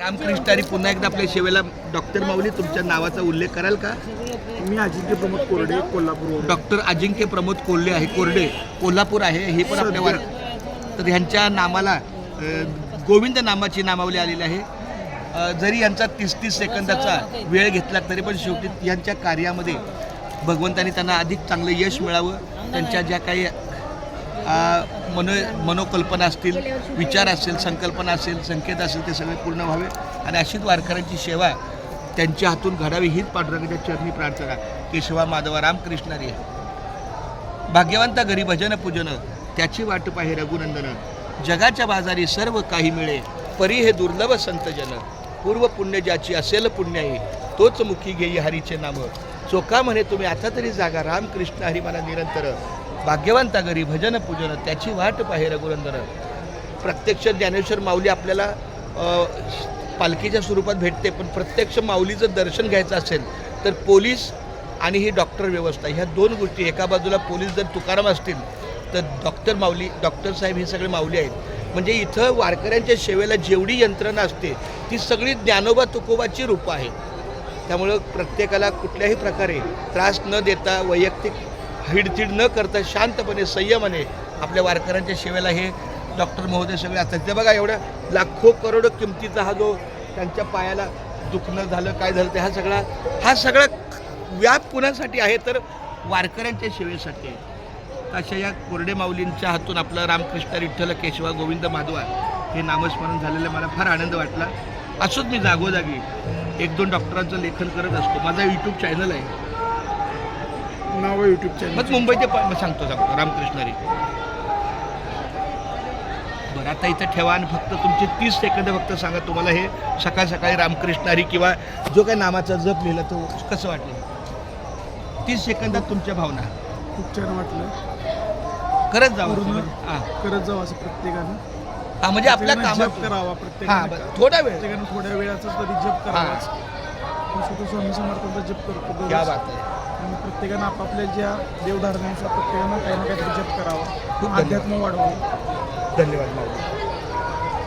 रामकृष्णारी पुन्हा एकदा आपल्या सेवेला डॉक्टर माऊली तुमच्या नावाचा उल्लेख कराल का? मी अजिंक्य प्रमोद कोरडे, कोल्हापूर. डॉक्टर अजिंक्य प्रमोद कोल्हे आहे, कोरडे कोल्हापूर आहे. हे पण आपल्या वार तर ह्यांच्या नामाला गोविंद नामाची नामावली आलेली आहे. जरी यांचा 30-30 सेकंदाचा वेळ घेतला तरी पण शेवटी यांच्या कार्यामध्ये भगवंतानी त्यांना अधिक चांगलं यश मिळावं. त्यांच्या ज्या काही मनोकल्पना असतील, विचार असेल, संकल्पना असेल, संकेत असेल ते सगळे पूर्ण व्हावे आणि अशीच वारकऱ्यांची सेवा त्यांच्या हातून घडावी हीच पांडुरंगाच्या चरणी प्रार्थना. केशवा माधवा रामकृष्णारी. भाग्यवंता घरी भजन पूजन त्याची वाट पाहे रघुनंदन. जगाच्या बाजारी सर्व काही मिळे परी हे दुर्लभ संतजन. पूर्व पुण्य ज्याची असेल पुण्याई तोच मुखी घेई हरीचे नाम. चोका म्हणे तुम्ही आता तरी जागा रामकृष्ण हरी मला निरंतर. भाग्यवंता घरी भजन पूजन त्याची वाट पाहे रघुनंदन. प्रत्यक्ष ज्ञानेश्वर माऊली आपल्याला पालखीच्या स्वरूपात भेटते, पण प्रत्यक्ष माऊलीचं दर्शन घ्यायचं असेल तर पोलीस आणि ही डॉक्टर व्यवस्था ह्या दोन गोष्टी. एका बाजूला पोलीस जर तुकाराम असतील तर डॉक्टर माऊली, डॉक्टर साहेब हे सगळे माऊली आहेत. म्हणजे इथं वारकऱ्यांच्या सेवेला जेवढी यंत्रणा असते ती सगळी ज्ञानोबा तुकोबाची रूपं आहेत. त्यामुळं प्रत्येकाला कुठल्याही प्रकारे त्रास न देता, वैयक्तिक हिडतीड न करता शांतपणे संयमाने आपल्या वारकऱ्यांच्या सेवेला हे डॉक्टर महोदय सगळे असतात. ते बघा एवढ्या लाखो करोडो किमतीचा हा जो त्यांच्या पायाला दुखणं झालं काय झालं ते हा सगळा व्याप कुणासाठी आहे तर वारकऱ्यांच्या सेवेसाठी आहे. अशा या कोरडे माऊलींच्या हातून आपलं रामकृष्ण विठ्ठल केशवा गोविंद माधवा हे नामस्मरण झालेलं मला फार आनंद वाटला. असंच मी जागोजागी 1-2 डॉक्टरांचं लेखन करत असतो. माझा यूट्यूब चॅनल आहे, नाव आहे यूट्यूब चॅनल. मग मुंबई ते सांगतो रामकृष्णारी. बरं आता इथं ठेवा आणि फक्त तुमचे 30 सेकंद फक्त सांगा. तुम्हाला हे सकाळ सकाळी रामकृष्णारी किंवा जो काही नामाचा जप लिहिला तो कसं वाटलं? 30 सेकंदात तुमच्या भावना. खूप छान वाटलं. करत जावं करत जावं असं प्रत्येकानं. हा म्हणजे आपल्या जप कामात करावा. प्रत्येकानं थोडा वेळ प्रत्येकानं थोड्या वेळाचा तरी जप करावा. स्वामी समर्थांचा जप करतो. क्या बात आहे. आणि प्रत्येकानं आपापल्या ज्या देवधारणानुसार प्रत्येकानं काही ना काहीतरी जप करावा, खूप अध्यात्म वाढवावं. धन्यवाद माऊली.